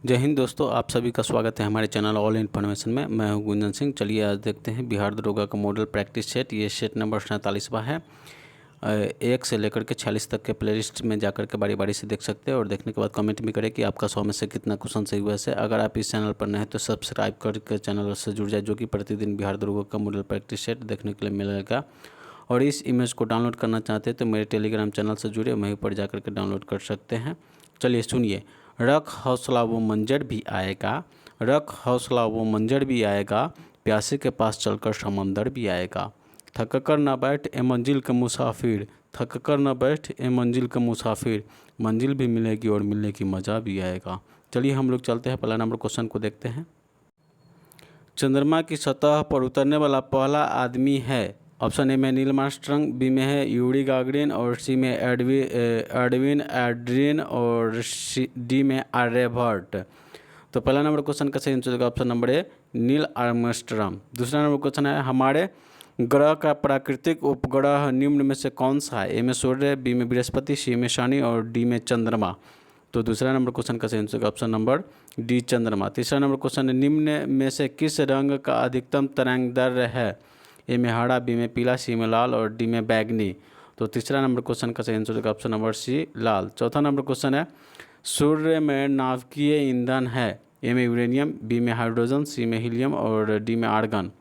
जय हिंद दोस्तों, आप सभी का स्वागत है हमारे चैनल ऑल इन्फॉर्मेशन में। मैं हूं गुंजन सिंह। चलिए आज देखते हैं बिहार दरोगा का मॉडल प्रैक्टिस सेट। ये सेट नंबर 47वां है। 1 से लेकर के 46 तक के प्लेलिस्ट में जाकर के बारी बारी से देख सकते हैं और देखने के बाद कमेंट भी करें कि आपका 100 में से कितना क्वेश्चन सही हुआ है। अगर आप इस चैनल पर नए हैं तो सब्सक्राइब करके चैनल से जुड़ जाए, जो कि प्रतिदिन बिहार दरोगा का मॉडल प्रैक्टिस सेट देखने के लिए मिलेगा। और इस इमेज को डाउनलोड करना चाहते हैं तो मेरे टेलीग्राम चैनल से जुड़े, वहीं पर जाकर के डाउनलोड कर सकते हैं। चलिए सुनिए। रख हौसला वो मंजर भी आएगा, रख हौसला वो मंजर भी आएगा, प्यासे के पास चलकर समंदर भी आएगा। थक कर न बैठ ए मंजिल के मुसाफिर, थक कर न बैठ ए मंजिल के मुसाफिर, मंजिल भी मिलेगी और मिलने की मज़ा भी आएगा। चलिए हम लोग चलते हैं, पहला नंबर क्वेश्चन को देखते हैं। चंद्रमा की सतह पर उतरने वाला पहला आदमी है। ऑप्शन ए में नील आर्मस्ट्रांग, बी में है यूरी गागरिन और सी में एडविन एड्रिन और डी में आर्यभट्ट। तो पहला नंबर क्वेश्चन का सही आंसर होगा option number A Neil Armstrong. दूसरा नंबर क्वेश्चन है हमारे ग्रह का प्राकृतिक उपग्रह निम्न में से कौन सा है। ए में सूर्य, बी में बृहस्पति, सी में शनि और डी में चंद्रमा। तो दूसरा नंबर क्वेश्चन का सही आंसर होगा ऑप्शन नंबर डी चंद्रमा। तीसरा नंबर क्वेश्चन है निम्न में से किस रंग का अधिकतम तरंगदैर्घ्य है। ए में हरा, बी में पीला, सी में लाल और डी में बैगनी। तो तीसरा नंबर क्वेश्चन का सही आंसर होगा ऑप्शन नंबर सी लाल। चौथा नंबर क्वेश्चन है सूर्य में नाभिकीय ईंधन है। ए में यूरेनियम, बी में हाइड्रोजन, सी में हीलियम और डी में आर्गन।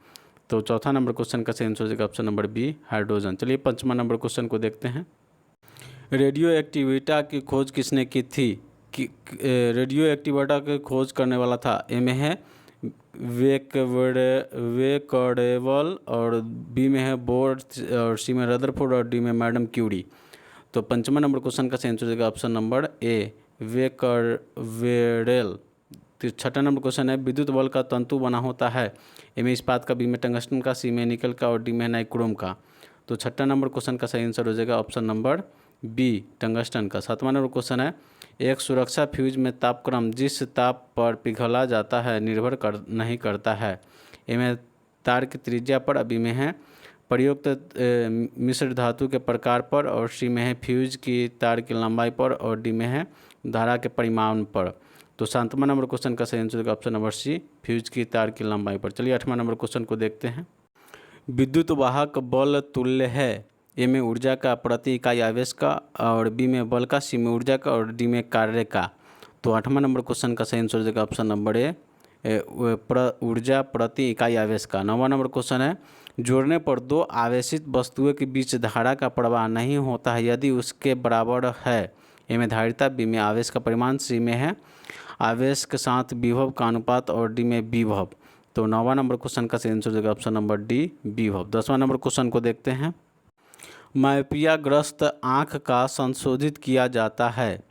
तो चौथा नंबर क्वेश्चन का सही आंसर होगा ऑप्शन नंबर बी हाइड्रोजन। चलिए पांचवा नंबर क्वेश्चन को देखते हैं। रेडियो एक्टिविटा की खोज किसने की थी। रेडियो एक्टिविटा की खोज करने वाला था। ए में है वेकडेवल और बी में है बोर और सी में रदरफोर्ड और डी में मैडम क्यूरी। तो पंचमा नंबर क्वेश्चन का सही आंसर होगा ऑप्शन नंबर ए वेकरवेडेल। छठा नंबर क्वेश्चन है विद्युत बल्ब का तंतु बना होता है। ए में इस्पात का, बी में टंगस्टन का, सी में निकल का और डी में नाइक्रोम का। तो छठा नंबर क्वेश्चन का सही आंसर हो जाएगा ऑप्शन नंबर बी टंगस्टन का। सातवां नंबर क्वेश्चन है एक सुरक्षा फ्यूज में तापक्रम जिस ताप पर पिघला जाता है निर्भर नहीं करता है। ए में तार की त्रिज्या पर, बी में है प्रयुक्त मिश्र धातु के प्रकार पर और सी में है फ्यूज की तार की लंबाई पर और डी में है धारा के परिमाण पर। तो सातवां नंबर क्वेश्चन का सही आंसर होगा ऑप्शन नंबर सी फ्यूज की तार की लंबाई पर। चलिए आठवां नंबर क्वेश्चन को देखते हैं। विद्युत वाहक बल तुल्य है। ए में ऊर्जा का प्रति इकाई आवेश का और बी में बल का, सी में ऊर्जा का और डी में कार्य का। तो आठवां नंबर क्वेश्चन का सही आंसर हो जाएगा ऑप्शन नंबर ए ऊर्जा प्रति इकाई आवेश का। नौवां नंबर क्वेश्चन है जोड़ने पर दो आवेशित वस्तुओं के बीच धारा का प्रवाह नहीं होता है यदि उसके बराबर है। ए में धारिता, बी में आवेश का परिमाण, सी में है आवेश के साथ विभव का अनुपात और डी में विभव। तो नौवां नंबर क्वेश्चन का सही आंसर हो जाएगा ऑप्शन नंबर डी विभव। 10वां नंबर क्वेश्चन को देखते हैं। मायोपिया ग्रस्त आँख का संशोधित किया जाता है।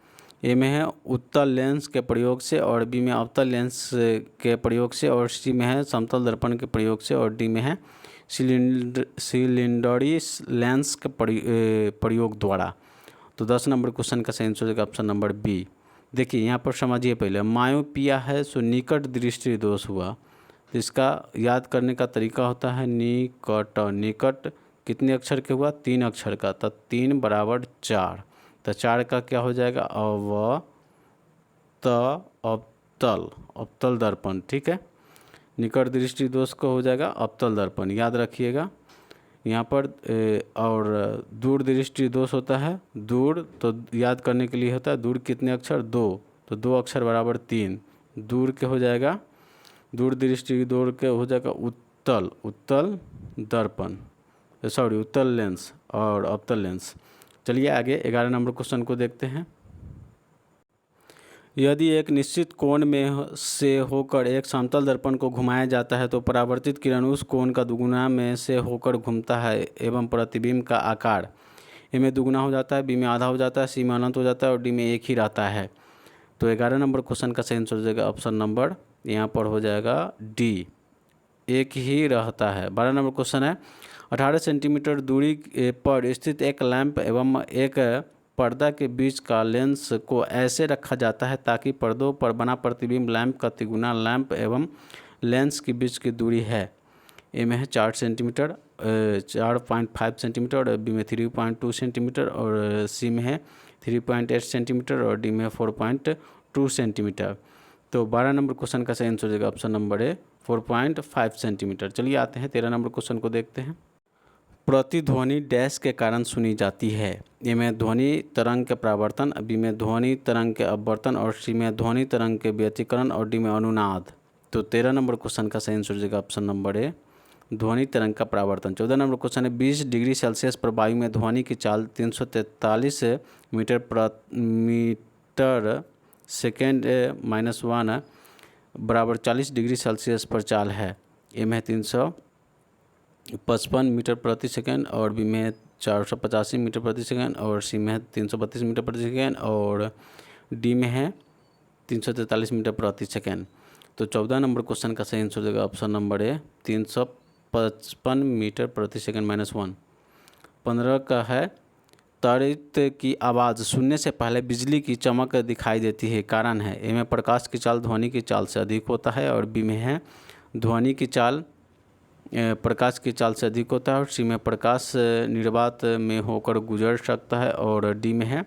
ए में है उत्तल लेंस के प्रयोग से और बी में अवतल लेंस के प्रयोग से और सी में है समतल दर्पण के प्रयोग से और डी में है सिलिंडरी लेंस के प्रयोग द्वारा। तो 10 नंबर क्वेश्चन का सही आंसर हो जाएगा ऑप्शन नंबर बी। देखिए यहाँ पर समझिए, पहले मायोपिया है सो निकट दृष्टि दोष हुआ। तो इसका याद करने का तरीका होता है निकट। निकट कितने अक्षर के हुआ, 3 अक्षर का, तो 3 बराबर 4। तो 4 का क्या हो जाएगा अवतल, अवतल दर्पण। ठीक है, निकट दृष्टि दोष को हो जाएगा अवतल दर्पण, याद रखिएगा यहाँ पर। और दूर दृष्टि दोष होता है दूर, तो याद करने के लिए होता है दूर कितने अक्षर, 2, तो 2 अक्षर बराबर 3। दूर के हो जाएगा, दूर दृष्टि दूर के हो जाएगा उत्तल, उत्तल दर्पण, सॉरी उत्तल लेंस और अवतल लेंस। चलिए आगे 11 नंबर क्वेश्चन को देखते हैं। यदि एक निश्चित कोण में से होकर एक समतल दर्पण को घुमाया जाता है तो परावर्तित किरण उस कोण का दुगुना में से होकर घूमता है एवं प्रतिबिंब का आकार ए में दुगुना हो जाता है, बी में आधा हो जाता है, सी में अनंत हो जाता है और डी में एक ही रहता है। तो 11 नंबर क्वेश्चन का सही आंसर हो जाएगा ऑप्शन नंबर यहाँ पर हो जाएगा डी, एक ही रहता है। 12 नंबर क्वेश्चन है 18 सेंटीमीटर दूरी पर स्थित एक लैंप एवं एक पर्दा के बीच का लेंस को ऐसे रखा जाता है ताकि पर्दों पर बना प्रतिबिंब लैंप का तिगुना लैंप एवं लेंस के बीच की दूरी है। ए में है 4 सेंटीमीटर, 4.5 सेंटीमीटर और बी में 3.2 सेंटीमीटर और सी में है 3.8 सेंटीमीटर और डी में 4.2 सेंटीमीटर। तो 12 नंबर क्वेश्चन का सही आंसर हो जाएगा ऑप्शन नंबर ए 4.5 सेंटीमीटर। चलिए आते हैं 13 नंबर क्वेश्चन को देखते हैं। प्रतिध्वनि डैश के कारण सुनी जाती है। ए में ध्वनि तरंग के परावर्तन, बी में ध्वनि तरंग के अपवर्तन और सी में ध्वनि तरंग के व्यतिकरण और डी में अनुनाद। तो 13 नंबर क्वेश्चन का सही आंसर हो जाएगा ऑप्शन नंबर ए ध्वनि तरंग का परावर्तन। 14 नंबर क्वेश्चन है 20 डिग्री सेल्सियस पर वायु में ध्वनि की चाल 343 मीटर सेकेंड -1 बराबर 40 डिग्री सेल्सियस पर चाल है। ए में 355 मीटर प्रति सेकेंड और बी में 485 मीटर प्रति सेकेंड और सी में है 332 मीटर प्रति सेकेंड और डी में है 343 मीटर प्रति सेकेंड। तो 14 नंबर क्वेश्चन का सही आंसर हो जाएगा ऑप्शन नंबर ए 355 मीटर प्रति सेकेंड -1। 15 का है त्वरित की आवाज़ सुनने से पहले बिजली की चमक दिखाई देती है, कारण है। ए में प्रकाश की चाल ध्वनि की चाल से अधिक होता है और बी में है ध्वनि की चाल प्रकाश की चाल से अधिक होता है और सी में प्रकाश निर्वात में होकर गुजर सकता है और डी में है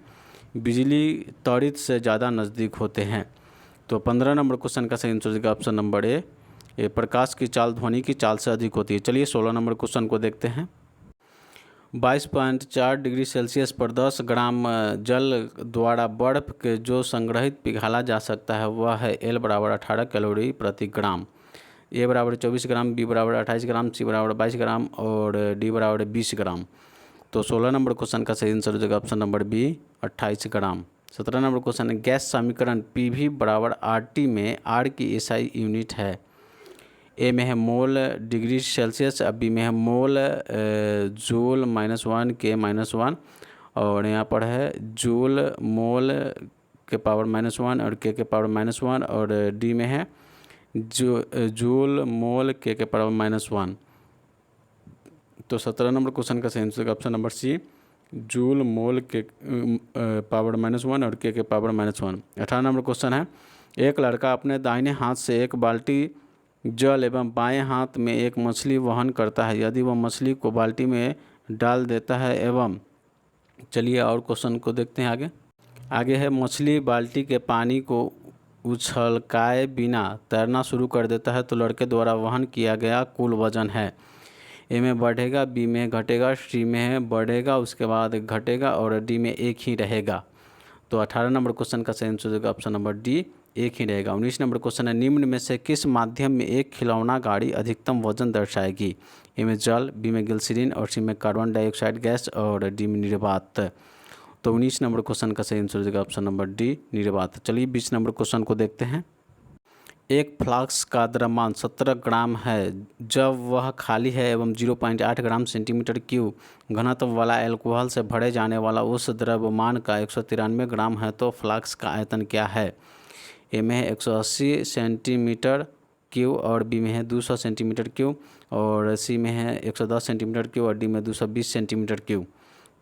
बिजली त्वरित से ज़्यादा नज़दीक होते हैं। तो 15 नंबर क्वेश्चन का सही आंसर होगा ऑप्शन नंबर ए प्रकाश की चाल ध्वनि की चाल से अधिक होती है। चलिए 16 नंबर क्वेश्चन को देखते हैं। 22.4 डिग्री सेल्सियस पर 10 ग्राम जल द्वारा बर्फ के जो संग्रहित पिघला जा सकता है वह है एल बराबर 18 कैलोरी प्रति ग्राम, ए बराबर 24 ग्राम, बी बराबर 28 ग्राम, सी बराबर 22 ग्राम और डी बराबर 20 ग्राम। तो 16 नंबर क्वेश्चन का सही आंसर हो जाएगा ऑप्शन नंबर बी 28 ग्राम। 17 नंबर क्वेश्चन है गैस समीकरण पीवी बराबर आरटी में आर की एसआई यूनिट है। ए में है मोल डिग्री सेल्सियस, बी में है मोल जूल -1 के -1 और यहाँ पर है जूल मोल के पावर -1 और के पावर -1 और डी में है जूल मोल के पावर -1। तो 17 नंबर क्वेश्चन का सही answer option number C joule mole के पावर -1 और के पावर -1। 18 नंबर क्वेश्चन है एक लड़का अपने दाहिने हाथ से एक बाल्टी जल एवं बाएं हाथ में एक मछली वहन करता है। यदि वह मछली को बाल्टी में डाल देता है एवं चलिए और क्वेश्चन को देखते हैं आगे है मछली बाल्टी के पानी को उछलकाए बिना तैरना शुरू कर देता है तो लड़के द्वारा वहन किया गया कुल वजन है। ए में बढ़ेगा, बी में घटेगा, सी में है बढ़ेगा उसके बाद घटेगा और डी में एक ही रहेगा। तो 18 नंबर क्वेश्चन का सही आंसर होगा ऑप्शन नंबर डी एक ही रहेगा। 19 नंबर क्वेश्चन है निम्न में से किस माध्यम में एक खिलौना गाड़ी अधिकतम वजन दर्शाएगी। ए में जल, बी में ग्लिसरीन और सी में कार्बन डाइऑक्साइड गैस और डी में निर्वात। तो 19 नंबर क्वेश्चन का सही आंसर हो जाएगा ऑप्शन नंबर डी निर्वात। चलिए 20 नंबर क्वेश्चन को देखते हैं। एक फ्लास्क का द्रव्यमान 17 ग्राम है जब वह खाली है एवं 0.8 ग्राम सेंटीमीटर क्यूब घनत्व वाला अल्कोहल से भरे जाने वाला उस द्रव्यमान का 193 ग्राम है तो फ्लास्क का आयतन क्या है। ए में है 180 सेंटीमीटर क्यूब और बी में है 200 सेंटीमीटर क्यूब और सी में है 110 सेंटीमीटर क्यूब और डी में 220 सेंटीमीटर क्यूब।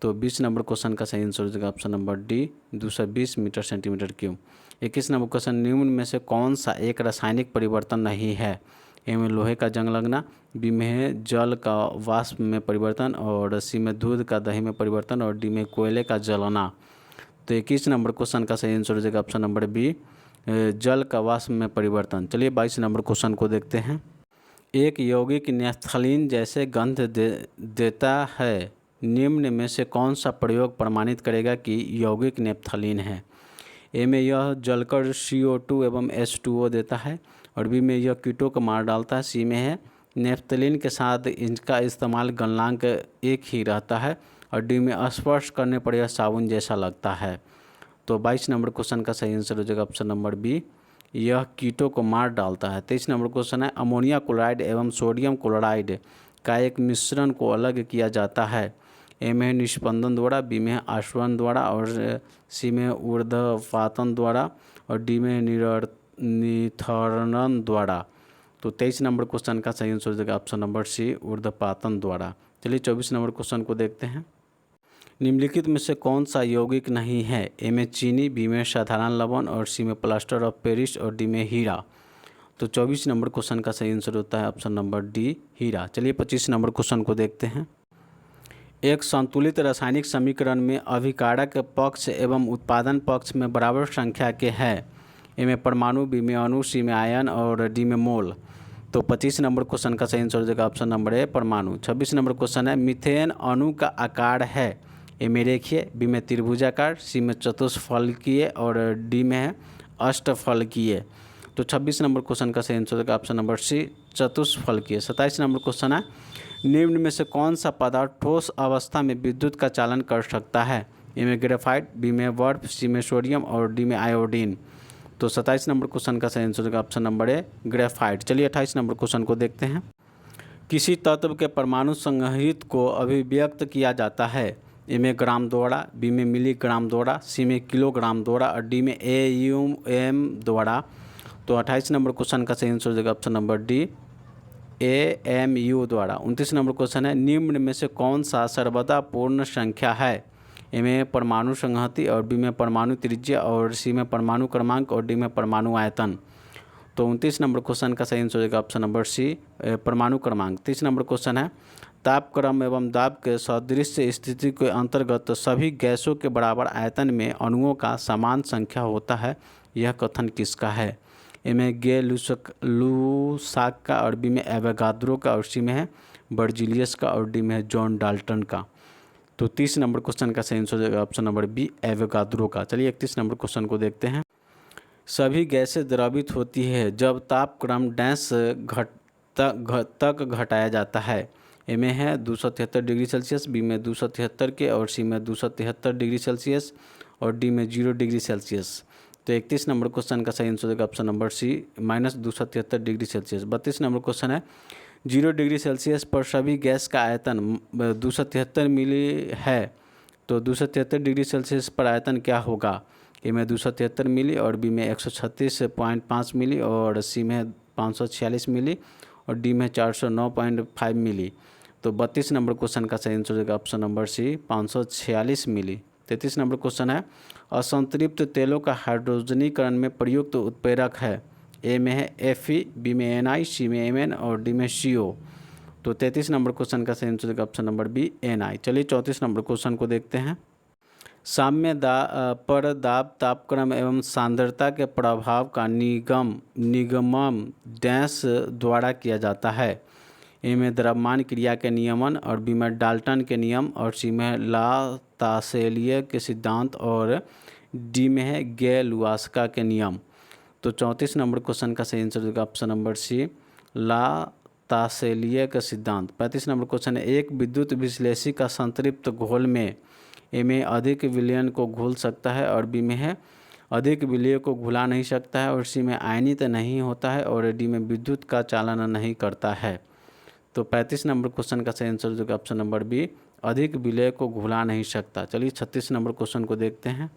तो 20 नंबर क्वेश्चन का सही आंसर हो जाएगा option number D 220 metre centimetre cube. 21 number question निम्न में से कौन सा एक रासायनिक परिवर्तन नहीं है। ए में लोहे का जंग लगना, बी में है जल का वाष्प में परिवर्तन और सी में दूध का दही में परिवर्तन और डी में कोयले का जलना। तो 21 नंबर क्वेश्चन का सही आंसर हो जाएगा ऑप्शन नंबर बी जल का वाष्प में परिवर्तन। चलिए 22 नंबर क्वेश्चन को देखते हैं। एक यौगिक नेफ्थलीन जैसे गंध देता है, निम्न में से कौन सा प्रयोग प्रमाणित करेगा कि यौगिक नेफ्थलीन है। ए में यह जलकर CO2 एवं H2O देता है और बी में यह कीटों को मार डालता है, सी में है नेफ्थलीन के साथ इनका इस्तेमाल गलनांक एक ही रहता है और डी में स्पर्श करने पर यह साबुन जैसा लगता है। तो 22 नंबर क्वेश्चन का सही आंसर हो जाएगा ऑप्शन नंबर बी यह कीटों को मार डालता है। 23 नंबर क्वेश्चन है अमोनिया क्लोराइड एवं सोडियम क्लोराइड का एक मिश्रण को अलग किया जाता है। ए में निष्पंदन द्वारा, बी में आश्वासन द्वारा और सी में ऊर्ध्वपातन द्वारा और डी में निथरण द्वारा। तो 23 नंबर क्वेश्चन का सही आंसर हो जाएगा ऑप्शन नंबर सी ऊर्ध्वपातन द्वारा। चलिए 24 नंबर क्वेश्चन को देखते हैं। निम्नलिखित में से कौन सा यौगिक नहीं है। ए में चीनी, बी में साधारण लवण और सी में प्लास्टर ऑफ पेरिस और डी में हीरा। तो 24 नंबर क्वेश्चन का सही आंसर होता है ऑप्शन नंबर डी हीरा। चलिए 25 नंबर क्वेश्चन को देखते हैं। एक संतुलित रासायनिक समीकरण में अभिकारक पक्ष एवं उत्पादन पक्ष में बराबर संख्या के हैं। ए में परमाणु, बी में अणु, सी में आयन और डी में मोल। तो 25 नंबर क्वेश्चन का सही आंसर हो जाएगा ऑप्शन नंबर ए परमाणु। 26 नंबर क्वेश्चन है मीथेन अणु का आकार है, ए में रेखीय, बी में त्रिभुजाकार, सी में चतुष्फलकीय और डी में है अष्टफलकीय। तो 26 नंबर क्वेश्चन का सही आंसर हो जाएगा ऑप्शन नंबर सी चतुष्फलकीय। 27 नंबर क्वेश्चन है निम्न में से कौन सा पदार्थ ठोस अवस्था में विद्युत का चालन कर सकता है, ए में ग्रेफाइट, बी में बर्फ, सी में सोडियम और डी में आयोडीन। तो 27 नंबर क्वेश्चन का सही आंसर होगा ऑप्शन नंबर ए ग्रेफाइट। चलिए 28 नंबर क्वेश्चन को देखते हैं। किसी तत्व के परमाणु संग्रहित को अभिव्यक्त किया जाता है, ए में ग्राम द्वारा, बी में मिलीग्राम द्वारा, सी में किलोग्राम द्वारा और डी में AUM द्वारा। तो 28 नंबर क्वेश्चन का सही आंसर हो जाएगा ऑप्शन नंबर डी AMU द्वारा। 29 नंबर क्वेश्चन है निम्न में से कौन सा सर्वदा पूर्ण संख्या है, ए में परमाणु संहति और बी में परमाणु त्रिज्या और सी में परमाणु क्रमांक और डी में परमाणु आयतन। तो 29 नंबर क्वेश्चन का सही आंसर हो जाएगा ऑप्शन नंबर सी परमाणु क्रमांक। 30 नंबर क्वेश्चन है तापक्रम एवं दाब के सदृश्य स्थिति के अंतर्गत सभी गैसों के बराबर आयतन में अणुओं का समान संख्या होता है, यह कथन किसका है, ए में गे लुसाक का और बी में एवोगाद्रो का और सी में है बर्जिलियस का और डी में है जॉन डाल्टन का। तो 30 नंबर क्वेश्चन का सही आंसर हो जाएगा ऑप्शन नंबर बी एवोगाद्रो का। चलिए 31 नंबर क्वेश्चन को देखते हैं। सभी गैसें द्रवित होती है जब तापक्रम डैश तक घटाया जाता है, ए में है 273 डिग्री सेल्सियस, बी में 273 के और सी में 273 डिग्री सेल्सियस और डी में 0 डिग्री सेल्सियस। तो 31 नंबर क्वेश्चन का सही आंसर हो जाएगा option number C -273 degree Celsius. 32 number question है 0 डिग्री सेल्सियस पर सभी गैस का आयतन 273 मिली है, तो 273 डिग्री सेल्सियस पर आयतन क्या होगा, ए में 273 मिली और बी में 136.5 मिली और सी में 546 मिली और डी में 409.5 मिली। तो 32 नंबर क्वेश्चन का सही आंसर हो जाएगा ऑप्शन नंबर सी 546 मिली। 33 नंबर क्वेश्चन है असंतृप्त तेलों का हाइड्रोजनीकरण में प्रयुक्त उत्प्रेरक है, ए में है Fe, बी में Na, सी में Mn और डी में CO। तो 33 नंबर क्वेश्चन का सही answer option number B Na। चलिए 34 नंबर क्वेश्चन को देखते हैं। साम्य पर दाब तापक्रम एवं सांद्रता के प्रभाव का निगमन डैश द्वारा किया जाता है, ए में द्रव्यमान क्रिया के नियमन और बी में डाल्टन के नियम और सी में लातासेलिय के सिद्धांत और डी में है गे-लुसाका के नियम। तो 34 नंबर क्वेश्चन का सही आंसर होगा ऑप्शन नंबर सी लातासेलिय का सिद्धांत। 35 नंबर क्वेश्चन है एक विद्युत विश्लेषी का संतृप्त घोल में, ए में अधिक विलयन को घुल सकता है और बी में है अधिक विलय को घुला नहीं सकता है और सी में आयनित नहीं होता है और डी में विद्युत का चालन नहीं करता है। तो 35 नंबर क्वेश्चन का सही आंसर होगा ऑप्शन नंबर बी अधिक विलय को घुला नहीं सकता। चलिए 36 नंबर क्वेश्चन को देखते हैं।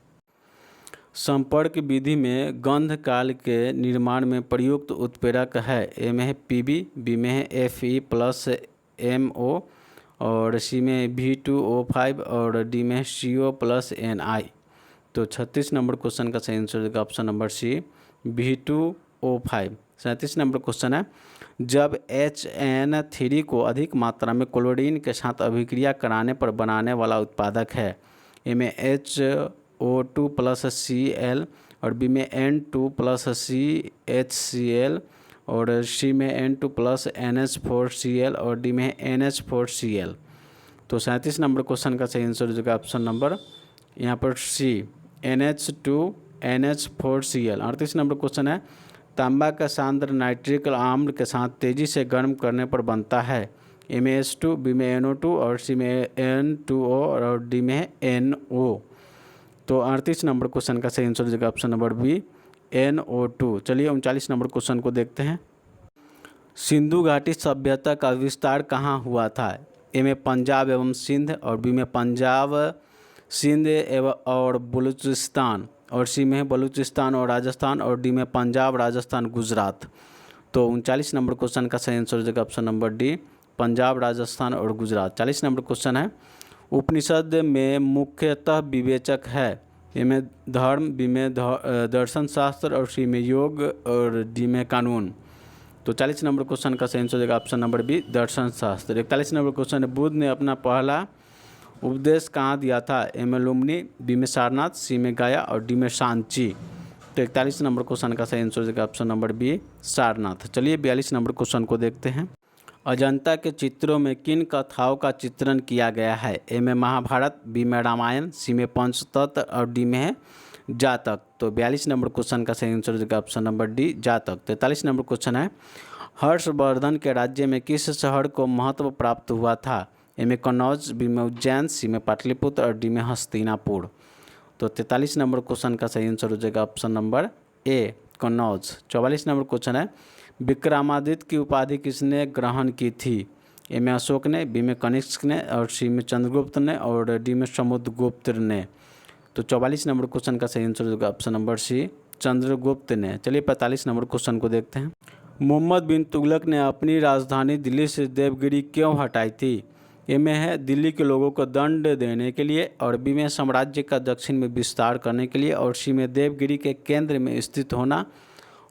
संपर्क विधि में गंध काल के निर्माण में प्रयुक्त उत्प्रेरक है, ए में है Pb, बी में है Fe+MO और सी में V2O5 और डी में CO+Ni। तो 36 नंबर क्वेश्चन का सही आंसर होगा option number C V2O5। 37 number question है जब HN3 को अधिक मात्रा में क्लोरीन के साथ अभिक्रिया कराने पर बनाने वाला उत्पादक है, ए में HO2+Cl और बी में N2+CHCl और सी में N2+NH4Cl और डी में NH4Cl। तो 37 नंबर क्वेश्चन का सही आंसर हो जाएगा ऑप्शन नंबर यहाँ पर सी NH2NH4Cl। 38 नंबर क्वेश्चन है तांबा का सांद्र नाइट्रिक अम्ल के साथ तेजी से गर्म करने पर बनता है, ए में H2, बी में NO2 और सी में N2O और डी में NO। तो 38 नंबर क्वेश्चन का सही आंसर हो जाएगा ऑप्शन नंबर बी NO2। चलिए 39 नंबर क्वेश्चन को देखते हैं। सिंधु घाटी सभ्यता का विस्तार कहाँ हुआ था, ए में पंजाब एवं सिंध और बी में पंजाब सिंध एवं और बलूचिस्तान और सी में बलूचिस्तान और राजस्थान और डी में पंजाब राजस्थान गुजरात। तो 39 नंबर क्वेश्चन का सही आंसर हो जाएगा option number D Punjab Rajasthan और गुजरात। 40 नंबर क्वेश्चन है उपनिषद में मुख्यतः विवेचक है, ए में धर्म, बी में दर्शन शास्त्र और सी में योग और डी में कानून। तो 40 नंबर क्वेश्चन का सही आंसर हो जाएगा ऑप्शन नंबर बी दर्शन शास्त्र। 41 नंबर क्वेश्चन है बुद्ध ने अपना पहला उपदेश कहाँ दिया था, ए में लुम्बिनी, बी में सारनाथ, सी में गया और डी में सांची। तो 41 नंबर क्वेश्चन का सही आंसर हो जाएगा ऑप्शन नंबर बी सारनाथ। चलिए 42 नंबर क्वेश्चन को देखते हैं। अजंता के चित्रों में किन कथाओं का चित्रण किया गया है? ए में महाभारत, बी में रामायण, सी में पंचतंत्र और डी में है जातक। तो 42 नंबर क्वेश्चन का सही आंसर हो जाएगा ऑप्शन नंबर डी जातक। 43 नंबर क्वेश्चन है, हर्षवर्धन के राज्य में किस शहर को महत्व प्राप्त हुआ था? ए में कन्नौज, बी में उज्जैन, सी में पाटलिपुत्र और डी में हस्तिनापुर। तो 43 नंबर क्वेश्चन का सही आंसर हो जाएगा option number A Kannauj. 44 number question है, विक्रमादित्य की उपाधि किसने ग्रहण की थी? ए में अशोक ने, बी में कनिष्क ने और सी में चंद्रगुप्त ने और डी में समुद्रगुप्त ने। तो 44 नंबर क्वेश्चन का सही आंसर होगा ऑप्शन नंबर सी चंद्रगुप्त ने। चलिए 45 नंबर क्वेश्चन को देखते हैं। मोहम्मद बिन तुगलक ने अपनी राजधानी दिल्ली से देवगिरी क्यों हटाई थी? ए में है दिल्ली के लोगों को दंड देने के लिए और बी में साम्राज्य का दक्षिण में विस्तार करने के लिए और सी में देवगिरी के केंद्र में स्थित होना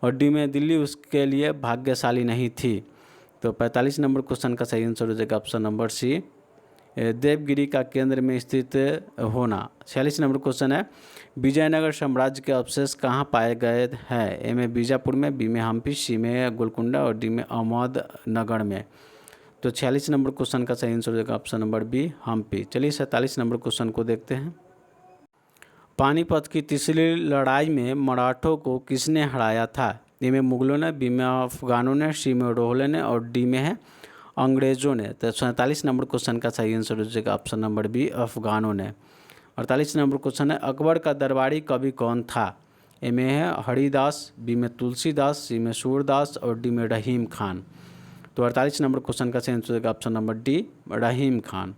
और डी में दिल्ली उसके लिए भाग्यशाली नहीं थी। तो 45 नंबर क्वेश्चन का सही आंसर हो जाएगा ऑप्शन नंबर सी देवगिरी का केंद्र में स्थित होना। 46 नंबर क्वेश्चन है, विजयनगर साम्राज्य के अवशेष कहाँ पाए गए हैं? ए में बीजापुर में, बी में हम्पी, सी में गोलकुंडा और डी में अहमदनगर में। तो 46 नंबर क्वेश्चन का सही आंसर हो जाएगा ऑप्शन नंबर बी हम्पी। चलिए 47 नंबर क्वेश्चन को देखते हैं। पानीपत की तीसरी लड़ाई में मराठों को किसने हराया था? ए में मुगलों ने, बी में अफगानों ने, सी में रोहले ने और डी में है अंग्रेज़ों ने। तो 47 नंबर क्वेश्चन का सही आंसर हो जाएगा ऑप्शन नंबर बी अफगानों ने। 48 नंबर क्वेश्चन है, अकबर का दरबारी कवि कौन था? ए में है हरिदास, बी में तुलसीदास, सी में सूरदास और डी में रहीम खान। तो 48 नंबर क्वेश्चन का सही आंसर हो जाएगा ऑप्शन नंबर डी रहीम खान।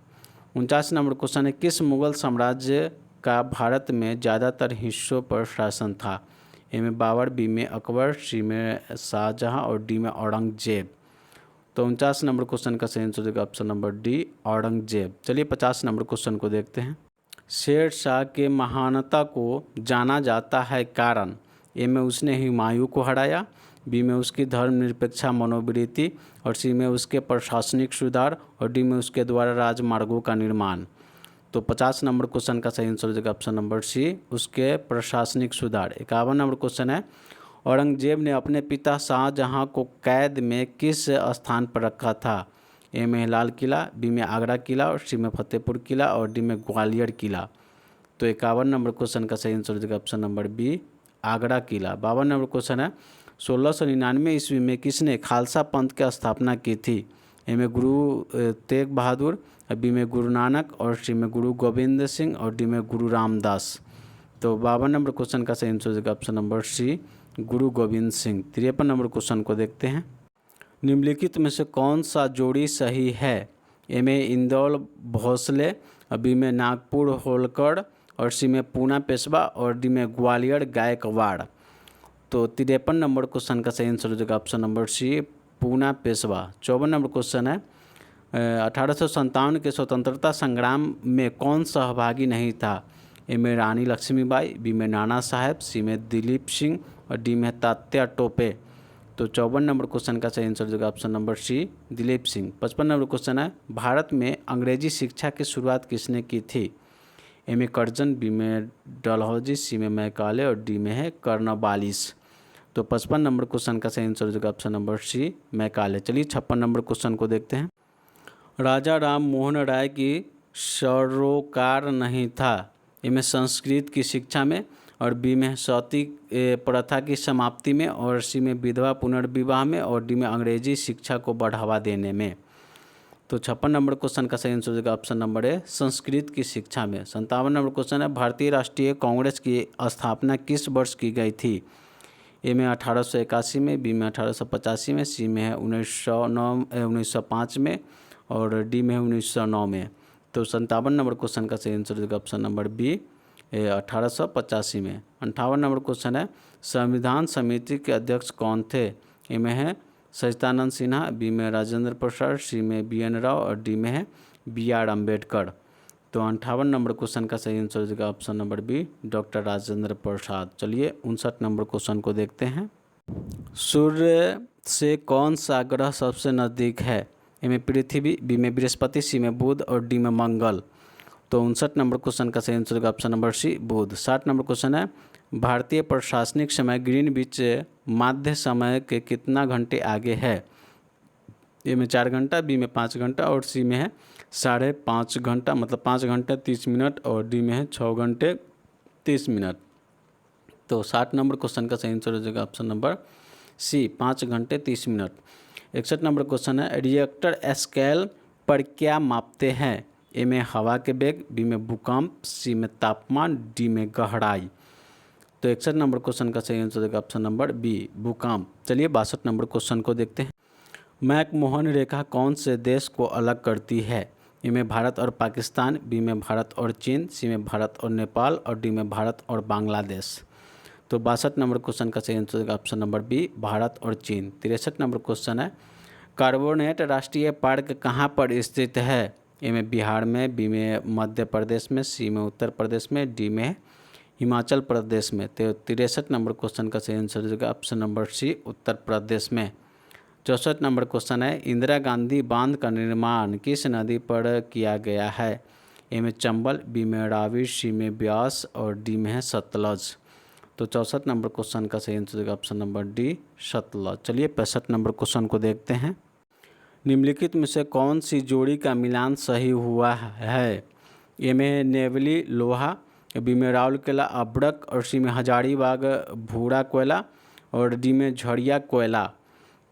49 नंबर क्वेश्चन है, किस मुगल साम्राज्य का भारत में ज़्यादातर हिस्सों पर शासन था? ए में बाबर, बी में अकबर, सी में शाहजहां और डी में औरंगजेब। तो 49 नंबर क्वेश्चन का सही आंसर हो जाएगा ऑप्शन नंबर डी औरंगजेब। चलिए 50 नंबर क्वेश्चन को देखते हैं। शेर शाह के महानता को जाना जाता है कारण? ए में उसने हुमायूं को हराया, बी में उसकी धर्मनिरपेक्ष मनोवृत्ति और सी में उसके प्रशासनिक सुधार और डी में उसके द्वारा राजमार्गों का निर्माण। तो 50 नंबर क्वेश्चन का सही आंसर हो जाएगा ऑप्शन नंबर सी उसके प्रशासनिक सुधार। 51 नंबर क्वेश्चन है, औरंगजेब ने अपने पिता शाहजहां को कैद में किस स्थान पर रखा था? ए में लाल किला, बी में आगरा किला और सी में फतेहपुर किला और डी में ग्वालियर किला। तो 51 नंबर क्वेश्चन का सही आंसर हो जाएगा ऑप्शन नंबर बी आगरा किला। 52 नंबर क्वेश्चन है, 1699 ईस्वी में किसने खालसा पंथ की स्थापना की थी? ए में गुरु तेग बहादुर, बी में गुरु नानक और सी में गुरु गोविंद सिंह और डी में गुरु रामदास। तो 52 नंबर क्वेश्चन का सही आंसर हो जाएगा ऑप्शन नंबर सी गुरु गोविंद सिंह। 53 नंबर क्वेश्चन को देखते हैं। निम्नलिखित में से कौन सा जोड़ी सही है? ए में इंदौर भोसले, बी में नागपुर होलकर और सी में पूना पेशवा और डी में ग्वालियर गायकवाड़। तो 53 नंबर क्वेश्चन का सही आंसर हो जाएगा option number C Poona Peshwa. 54 number question है, 1857 के स्वतंत्रता संग्राम में कौन सहभागी नहीं था? ए में रानी लक्ष्मीबाई, बी में नाना साहेब, सी में दिलीप सिंह और डी में तात्या टोपे। तो 54 नंबर क्वेश्चन का सही आंसर हो जाएगा option number C Dilip Singh. 55 number question है, भारत में अंग्रेजी शिक्षा की शुरुआत किसने की थी? ए में कर्जन, बी में डलहौजी, सी में मैकाले और डी में है कर्नवालिस। तो 55 नंबर क्वेश्चन का सही आंसर हो जाएगा ऑप्शन नंबर सी मैकाले। चलिए 56 नंबर क्वेश्चन को देखते हैं। राजा राम मोहन राय की सरोकार नहीं था? ए में संस्कृत की शिक्षा में और बी में सती प्रथा की समाप्ति में और सी में विधवा पुनर्विवाह में और डी में अंग्रेजी शिक्षा को बढ़ावा देने में। तो 56 नंबर क्वेश्चन का सही आंसर हो जाएगा ऑप्शन नंबर ए संस्कृत की शिक्षा में। 57 नंबर क्वेश्चन है, भारतीय राष्ट्रीय कांग्रेस की स्थापना किस वर्ष की गई थी? ए में 1881 में, बी में 1885 में, सी में है 1905 में और डी में है 1909 में। तो 57 नंबर क्वेश्चन का सही आंसर हो जाएगा ऑप्शन नंबर बी 1885 में। 58 नंबर क्वेश्चन है, संविधान समिति के अध्यक्ष कौन थे? ए में है सच्चिदानंद सिन्हा, बी में राजेंद्र प्रसाद, सी में BN राव और डी में है BR अम्बेडकर। तो 58 नंबर क्वेश्चन का सही आंसर हो जाएगा option number B doctor Rajendra Prasad. चलिए 59 नंबर क्वेश्चन को देखते हैं। सूर्य से कौन सा ग्रह सबसे नज़दीक है? ए में पृथ्वी, बी में बृहस्पति, सी में बुध और डी में मंगल। तो 59 नंबर क्वेश्चन का सही आंसर होगा ऑप्शन नंबर सी बुध। 60 नंबर क्वेश्चन है, भारतीय प्रशासनिक समय ग्रीनविच माध्य समय के कितना घंटे आगे है? ए में 4 घंटा, बी में 5 घंटा और सी में है 5.5 घंटा, मतलब 5 घंटे 30 मिनट, और डी में है 6 घंटे 30 मिनट। तो 60 नंबर क्वेश्चन का सही आंसर हो जाएगा ऑप्शन नंबर सी, 5 घंटे 30 मिनट। 61 नंबर क्वेश्चन है, रिएक्टर स्केल पर क्या मापते हैं? ए में हवा के वेग, बी में भूकंप, सी में तापमान, डी में गहराई। तो 61 नंबर क्वेश्चन का सही आंसर देगा ऑप्शन नंबर बी, भूकंप। चलिए 62 नंबर क्वेश्चन को देखते हैं। मैकमोहन रेखा कौन से देश को अलग करती है? ए में भारत और पाकिस्तान, बी में भारत और चीन, सी में भारत और नेपाल, और डी में भारत और बांग्लादेश। तो 62 नंबर क्वेश्चन का सही आंसर देगा ऑप्शन नंबर बी, भारत और चीन। 63 नंबर क्वेश्चन है, कार्बोनेट राष्ट्रीय पार्क कहाँ पर स्थित है? ए में बिहार में, बी में मध्य प्रदेश में, सी में उत्तर प्रदेश में, डी में हिमाचल प्रदेश में। तो 63 नंबर क्वेश्चन का सही आंसर देगा ऑप्शन नंबर सी, उत्तर प्रदेश में। 64 नंबर क्वेश्चन है, इंदिरा गांधी बांध का निर्माण किस नदी पर किया गया है? ए में चंबल, बी में रावी, सी में ब्यास, और डी में है सतलज। तो 64 नंबर क्वेश्चन का सही आंसर देगा ऑप्शन नंबर डी, सतलज। चलिए 65 नंबर क्वेश्चन को देखते हैं। निम्नलिखित में से कौन सी जोड़ी का मिलान सही हुआ है? ए में नेवली लोहा, बी में राउरकेला अब्रक, और सी में हजारीबाग भूरा कोयला, और डी में झरिया कोयला।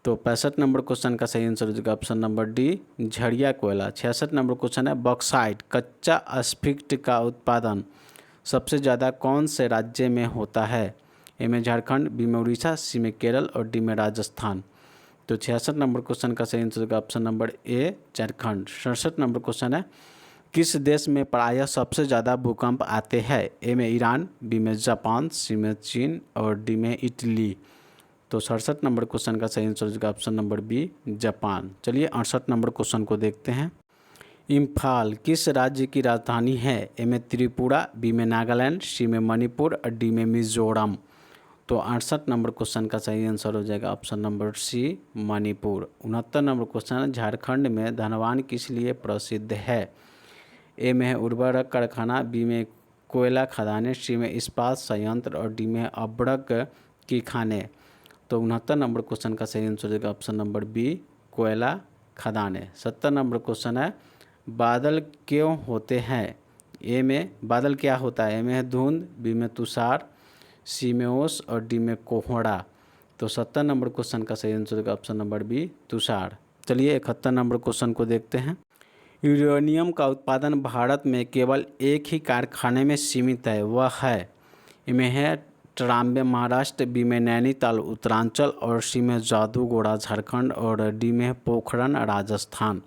तो 65 नंबर क्वेश्चन का सही आंसर हो जाएगा ऑप्शन नंबर डी, झरिया कोयला। 66 नंबर क्वेश्चन है, बॉक्साइट कच्चा अस्फिक्ट का उत्पादन सबसे ज़्यादा कौन से राज्य में होता है? ए में झारखंड, बी में उड़ीसा, सी में केरल, और डी में राजस्थान। तो 66 नंबर क्वेश्चन का सही आंसर होगा option number A, Jharkhand. 67 number question है, किस देश में प्रायः सबसे ज़्यादा भूकंप आते हैं? ए में ईरान, बी में जापान, सी में चीन, और डी में इटली। तो 67 नंबर क्वेश्चन का सही आंसर होगा ऑप्शन नंबर बी, जापान। चलिए 68 नंबर क्वेश्चन को देखते हैं। इम्फाल किस राज्य की राजधानी है? ए में त्रिपुरा, बी में नागालैंड, सी में मणिपुर, और डी में मिजोरम। तो 68 नंबर क्वेश्चन का सही आंसर हो जाएगा option number C, Manipur. 69 number question है, झारखंड में धनवान किस लिए प्रसिद्ध है? ए में है उर्वरक कारखाना, बी में कोयला खदानें, सी में इस्पात संयंत्र, और डी में अब्रक की खानें। तो 69 नंबर क्वेश्चन का सही आंसर हो जाएगा ऑप्शन नंबर बी, कोयला खदानें। 70 नंबर क्वेश्चन है, बादल क्यों होते हैं? ए में बादल क्या होता है? ए में है धुंध, बी में तुषार, सी में ओस, और डी में कोहरा। तो 70 नंबर क्वेश्चन का सही आंसर होगा ऑप्शन नंबर बी, तुषार। चलिए 71 नंबर क्वेश्चन को देखते हैं। यूरेनियम का उत्पादन भारत में केवल एक ही कारखाने में सीमित है, वह है? ए में है ट्राम्बे महाराष्ट्र, बी में नैनीताल उत्तरांचल, और सी में जादूगोड़ा झारखंड, और डी में पोखरन राजस्थान।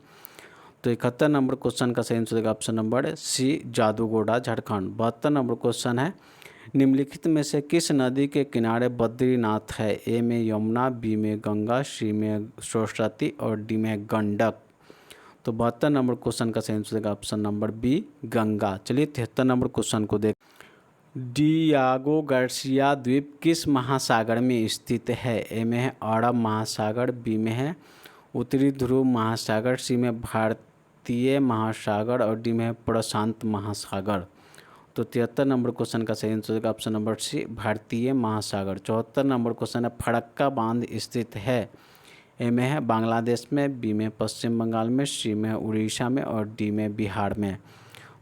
तो 71 नंबर क्वेश्चन का सही आंसर होगा option number C, Jaduguda Jharkhand. 72 number question है, निम्नलिखित में से किस नदी के किनारे बद्रीनाथ है? ए में यमुना, बी में गंगा, सी में सरस्वती, और डी में गंडक। तो 72 नंबर क्वेश्चन का सही आंसर होगा ऑप्शन नंबर बी, गंगा। चलिए 73 नंबर क्वेश्चन को देख। डियागो गार्सिया द्वीप किस महासागर में स्थित है? ए में है अरब महासागर, बी में है उत्तरी ध्रुव महासागर, सी में भारतीय महासागर, और डी में है प्रशांत महासागर। तो 73 नंबर क्वेश्चन का सही आंसर होगा ऑप्शन नंबर सी, भारतीय महासागर। 74 नंबर क्वेश्चन है, फरक्का बांध स्थित है? ए में है बांग्लादेश में, बी में पश्चिम बंगाल में, सी में उड़ीसा में, और डी में बिहार में।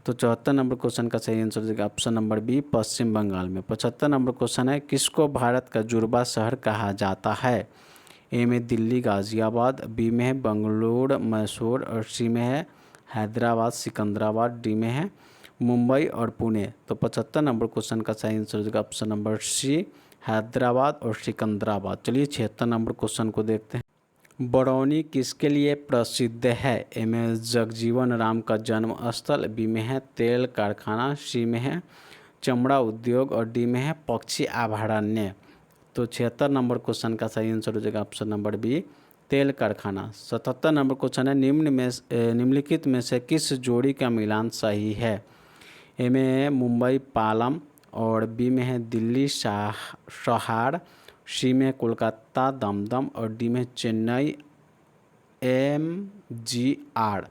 तो 74 नंबर क्वेश्चन का सही आंसर देगा ऑप्शन नंबर बी, पश्चिम बंगाल में। 75 नंबर क्वेश्चन है, किसको भारत का जुड़वा शहर कहा जाता है? ए में दिल्ली गाजियाबाद, बी में है बंगलुरु मैसूर, और सी में है हैदराबाद सिकंदराबाद, डी में है मुंबई और पुणे। तो 75 नंबर क्वेश्चन का सही आंसर होगा ऑप्शन नंबर सी, हैदराबाद और सिकंदराबाद। चलिए 76 नंबर क्वेश्चन को देखते हैं। बरौनी किसके लिए प्रसिद्ध है? ए में जगजीवन राम का जन्म स्थल, बी में है तेल कारखाना, सी में है चमड़ा उद्योग, और डी में है पक्षी अभयारण्य। तो 76 नंबर क्वेश्चन का सही आंसर हो जाएगा ऑप्शन नंबर बी, तेल कारखाना। 77 नंबर क्वेश्चन है, निम्नलिखित में से किस जोड़ी का मिलान सही है? ए में है मुंबई पालम, और बी में है दिल्ली सहार, सी में कोलकाता दमदम, और डी में चेन्नई MGR।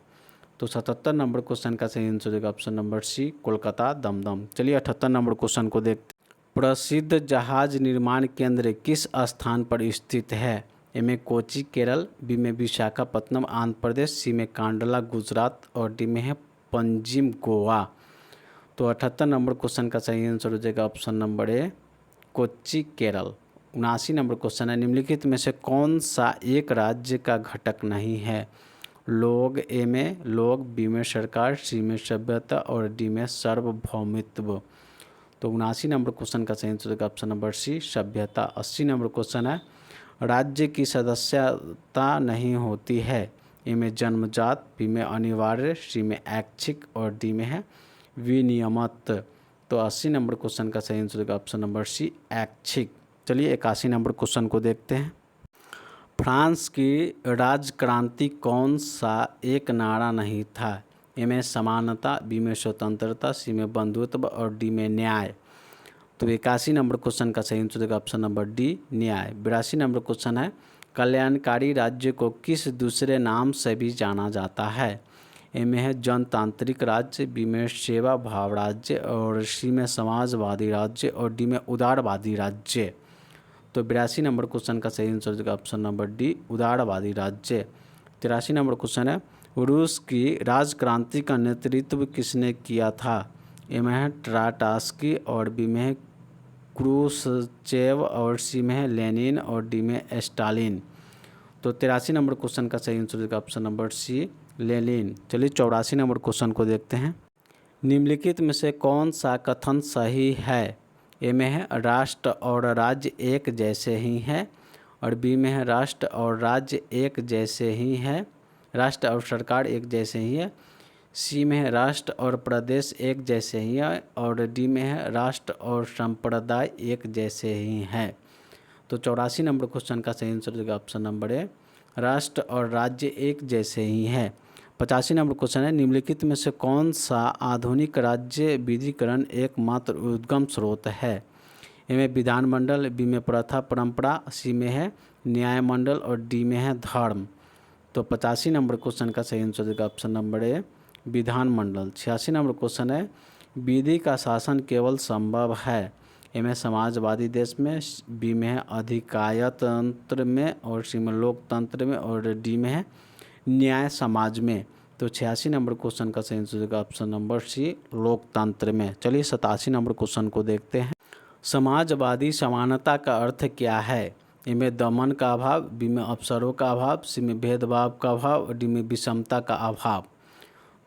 तो 77 नंबर क्वेश्चन का सही आंसर होगा option number C, Kolkata Dumdum. चलिए 78 नंबर क्वेश्चन को देखते हैं। प्रसिद्ध जहाज निर्माण केंद्र किस स्थान पर स्थित है? ए में कोची केरल, बी में विशाखापत्तनम आंध्र प्रदेश, सी में कांडला गुजरात और डी में है पंजिम गोवा। तो 78 नंबर क्वेश्चन का सही आंसर हो जाएगा option number A Kochi Kerala. 79 number question है, निम्नलिखित में से कौन सा एक राज्य का घटक नहीं है? लोग, ए में लोग, बी में सरकार, सी में सभ्यता और डी में सार्वभौमित्व। तो 79 नंबर क्वेश्चन का सही आंसर होगा ऑप्शन नंबर सी सभ्यता। 80 नंबर क्वेश्चन है, राज्य की सदस्यता नहीं होती है। ए में जन्मजात, बी में अनिवार्य, सी में ऐच्छिक और डी में है विनियमित। तो 80 नंबर क्वेश्चन का सही आंसर होगा ऑप्शन नंबर सी ऐच्छिक। चलिए 81 नंबर क्वेश्चन को देखते हैं। फ्रांस की राजक्रांति कौन सा एक नारा नहीं था? ए में समानता, बी में स्वतंत्रता, सी में बंधुत्व और डी में न्याय। तो 81 नंबर क्वेश्चन का सही आंसर होगा ऑप्शन नंबर डी न्याय। 82 नंबर क्वेश्चन है, कल्याणकारी राज्य को किस दूसरे नाम से भी जाना जाता है? ए में है जनतांत्रिक राज्य, बी में सेवा भाव राज्य और सी में समाजवादी राज्य और डी में उदारवादी राज्य। तो 82 नंबर क्वेश्चन का सही आंसर होगा ऑप्शन नंबर डी उदारवादी राज्य। 83 नंबर क्वेश्चन है, रूस की राजक्रांति का नेतृत्व किसने किया था? ए में है ट्राटास्की और बी में है क्रूश्चेव और सी में है लेनिन और डी में स्टालिन। तो 83 नंबर क्वेश्चन का सही आंसर होगा ऑप्शन नंबर सी लेनिन। चलिए 84 नंबर क्वेश्चन को देखते हैं। निम्नलिखित में से कौन सा कथन सही है? ए में है राष्ट्र और राज्य एक जैसे ही हैं और बी में है राष्ट्र और राज्य एक जैसे ही है, राष्ट्र और सरकार एक जैसे ही है, सी में है राष्ट्र और प्रदेश एक जैसे ही है और डी में है राष्ट्र और संप्रदाय एक जैसे ही हैं। तो 84 नंबर क्वेश्चन का सही आंसर होगा ऑप्शन नंबर ए राष्ट्र और राज्य एक जैसे ही है। 85 नंबर क्वेश्चन है, निम्नलिखित में से कौन सा आधुनिक राज्य विधिकरण एकमात्र उद्गम स्रोत है? ए में विधानमंडल, बी में प्रथा परंपरा, सी में है न्यायमंडल और डी में है धर्म। तो 85 नंबर क्वेश्चन का सही आंसर होगा ऑप्शन नंबर ए विधानमंडल। 86 नंबर क्वेश्चन है, विधि का शासन केवल संभव है। ए में समाजवादी देश में, बी में है अधिकायतंत्र में और सी में लोकतंत्र में और डी में है न्याय समाज में। तो 86 नंबर क्वेश्चन का सही आंसर होगा ऑप्शन नंबर सी लोकतंत्र में। चलिए 87 नंबर क्वेश्चन को देखते हैं। समाजवादी समानता का अर्थ क्या है? ए में दमन का अभाव, बी में अवसरों का अभाव, सी में भेदभाव का अभाव और डी में विषमता का अभाव।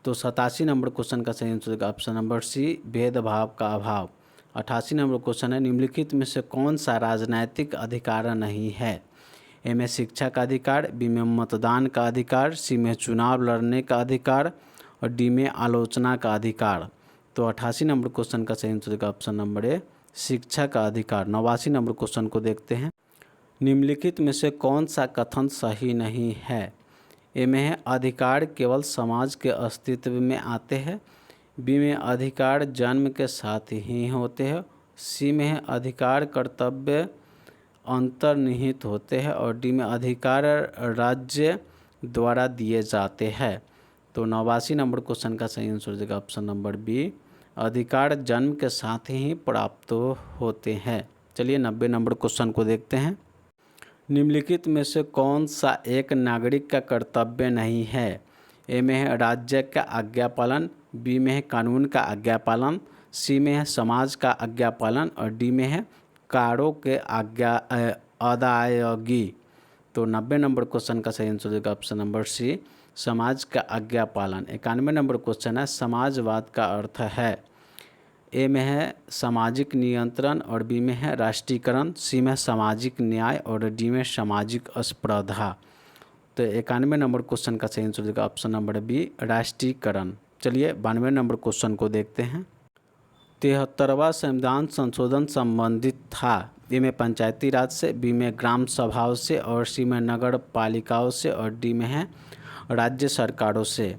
तो 87 नंबर क्वेश्चन का सही आंसर होगा ऑप्शन नंबर सी भेदभाव का अभाव। 88 नंबर क्वेश्चन है, निम्नलिखित में से कौन सा राजनैतिक अधिकार नहीं है? ए में शिक्षा का अधिकार, बी में मतदान का अधिकार, सी में चुनाव लड़ने का अधिकार और डी में आलोचना का अधिकार। तो 88 नंबर क्वेश्चन का सही आंसर होगा ऑप्शन नंबर ए शिक्षा का अधिकार। 89 नंबर क्वेश्चन को देखते हैं। निम्नलिखित में से कौन सा कथन सही नहीं है? ए में है अधिकार केवल समाज के अस्तित्व में आते हैं, बी में अधिकार जन्म के साथ ही होते हैं, सी में है अधिकार कर्तव्य अंतर्निहित होते हैं और डी में अधिकार राज्य द्वारा दिए जाते हैं। तो 89 नंबर क्वेश्चन का सही आंसर हो जाएगा ऑप्शन नंबर बी अधिकार जन्म के साथ ही प्राप्त होते हैं। चलिए 90 नंबर क्वेश्चन को देखते हैं। निम्नलिखित में से कौन सा एक नागरिक का कर्तव्य नहीं है? ए में है राज्य का आज्ञा पालन, बी में है कानून का आज्ञा पालन, सी में है समाज का आज्ञा पालन और डी में है कारों के आज्ञा अदायगी। तो 90 नंबर क्वेश्चन का सही आंसर होगा ऑप्शन नंबर सी समाज का आज्ञा पालन। 91 नंबर क्वेश्चन है, समाजवाद का अर्थ है। ए में है सामाजिक नियंत्रण और बी में है राष्ट्रीयकरण, सी में सामाजिक न्याय और डी में सामाजिक स्पर्धा। तो 91 नंबर क्वेश्चन का सही आंसर होगा ऑप्शन नंबर बी राष्ट्रीयकरण। चलिए 92 नंबर क्वेश्चन को देखते हैं। 73वां संविधान संशोधन संबंधित था। ए में पंचायती राज से, बी में ग्राम सभाओं से और सी में नगर पालिकाओं से और डी में है राज्य सरकारों से।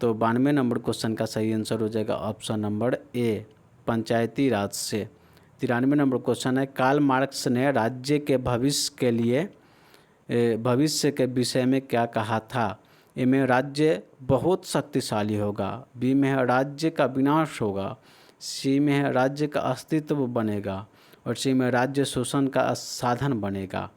तो 92 नंबर क्वेश्चन का सही आंसर हो जाएगा ऑप्शन नंबर ए पंचायती राज से। 93 नंबर क्वेश्चन है, कार्ल मार्क्स ने राज्य के भविष्य के विषय में क्या कहा था? ए में राज्य बहुत शक्तिशाली होगा, बी में है राज्य का विनाश होगा, सी में है राज्य का अस्तित्व बनेगा और सी में राज्य शोषण का साधन बनेगा।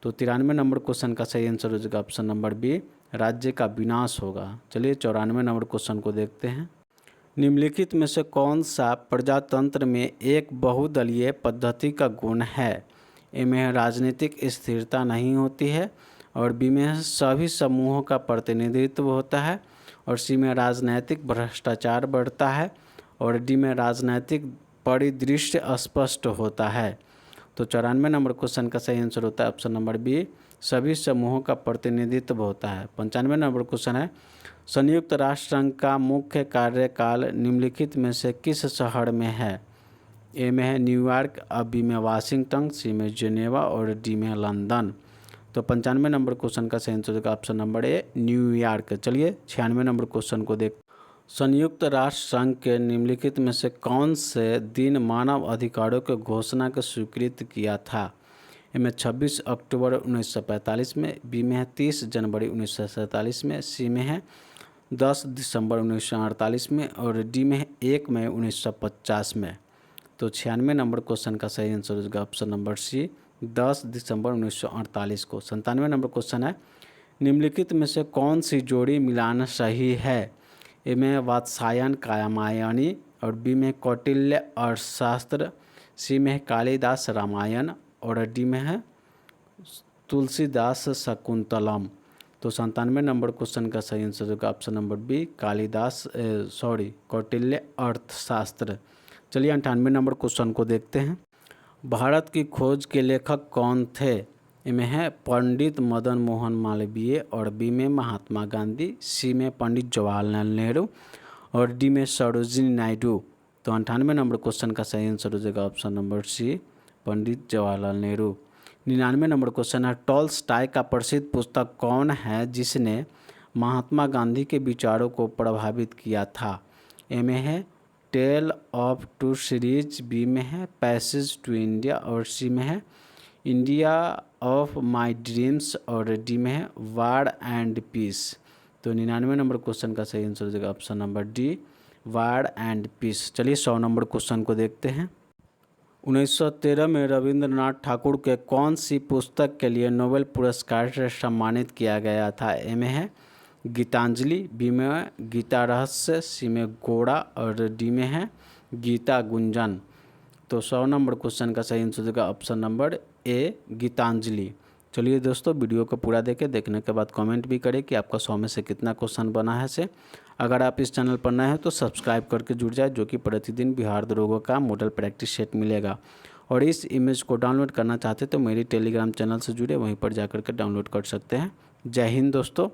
तो 93 नंबर क्वेश्चन का सही आंसर हो जाएगा ऑप्शन नंबर बी, राज्य का विनाश होगा। चलिए 94 नंबर क्वेश्चन को देखते हैं। निम्नलिखित में से कौन सा प्रजातंत्र में एक बहुदलीय पद्धति का गुण है? ए में राजनीतिक स्थिरता नहीं होती है, और बी में सभी समूहों का प्रतिनिधित्व होता है, और सी में राजनैतिक भ्रष्टाचार बढ़ता है, और डी में राजनैतिक परिदृश्य स्पष्ट होता है। तो 94 नंबर क्वेश्चन का सही आंसर होता है ऑप्शन नंबर बी, सभी समूहों का प्रतिनिधित्व होता है। 95 नंबर क्वेश्चन है, संयुक्त राष्ट्र संघ का मुख्य कार्यकाल निम्नलिखित में से किस शहर में है? ए में है न्यूयॉर्क, बी में वाशिंगटन, सी में जेनेवा, और डी में लंदन। तो 95 नंबर क्वेश्चन का सही आंसर होगा ऑप्शन नंबर ए, न्यूयॉर्क। चलिए 96 नंबर क्वेश्चन को देख। संयुक्त राष्ट्र संघ के निम्नलिखित में से कौन से दिन मानव अधिकारों के घोषणा को स्वीकृत किया था? ए में 26 अक्टूबर 1945 में, बी में है 30 जनवरी 1947 में, सी में है 10 दिसंबर 1948 में, और डी में है 1 मई 1950 में। तो 96 नंबर क्वेश्चन का सही आंसर होगा ऑप्शन नंबर सी, 10 दिसंबर 1948 को। 97 नंबर क्वेश्चन है, निम्नलिखित में से कौन सी जोड़ी मिलान सही है? ए में वात्सायन कामायनी, और बी में कौटिल्य अर्थशास्त्र, सी में है कालिदास रामायण, और डी में है तुलसीदास शकुंतलम। तो 97 नंबर क्वेश्चन का सही आंसर होगा ऑप्शन नंबर बी, कौटिल्य अर्थशास्त्र। चलिए 98 नंबर क्वेश्चन को देखते हैं। भारत की खोज के लेखक कौन थे? इनमें है पंडित मदन मोहन मालवीय, और बी में महात्मा गांधी, सी में पंडित जवाहरलाल नेहरू, और डी में सरोजिनी नायडू। तो 98 नंबर क्वेश्चन का सही आंसर हो जाएगा ऑप्शन नंबर सी, पंडित जवाहरलाल नेहरू। 99 नंबर क्वेश्चन है, टॉल्स्टॉय का प्रसिद्ध पुस्तक कौन है जिसने महात्मा गांधी के विचारों को प्रभावित किया था? ए में है tale of two cities, B में है पैसेज टू इंडिया, और सी में है इंडिया ऑफ माई ड्रीम्स, और डी में है वार एंड पीस। तो 99 नंबर क्वेश्चन का सही आंसर हो जाएगा option number D, war and peace. चलिए 100 नंबर क्वेश्चन को देखते हैं। 1913 में रविंद्रनाथ ठाकुर के कौन सी पुस्तक के लिए नोबेल पुरस्कार से सम्मानित किया गया था? ए में है गीतांजलि, बी में गीता रहस्य, सी में गोड़ा, और डी में है गीता गुंजन। तो 100 नंबर क्वेश्चन का सही आंसर होगा ऑप्शन नंबर ए, गीतांजलि। चलिए दोस्तों, वीडियो को पूरा देखने के बाद कमेंट भी करें कि आपका 100 में से कितना क्वेश्चन बना है से। अगर आप इस चैनल पर नए हैं तो सब्सक्राइब करके जुड़ जाए, जो कि प्रतिदिन बिहार दरोगा का मॉडल प्रैक्टिस सेट मिलेगा। और इस इमेज को डाउनलोड करना चाहते तो मेरी टेलीग्राम चैनल से जुड़े, वहीं पर जाकर के डाउनलोड कर सकते हैं। जय हिंद दोस्तों।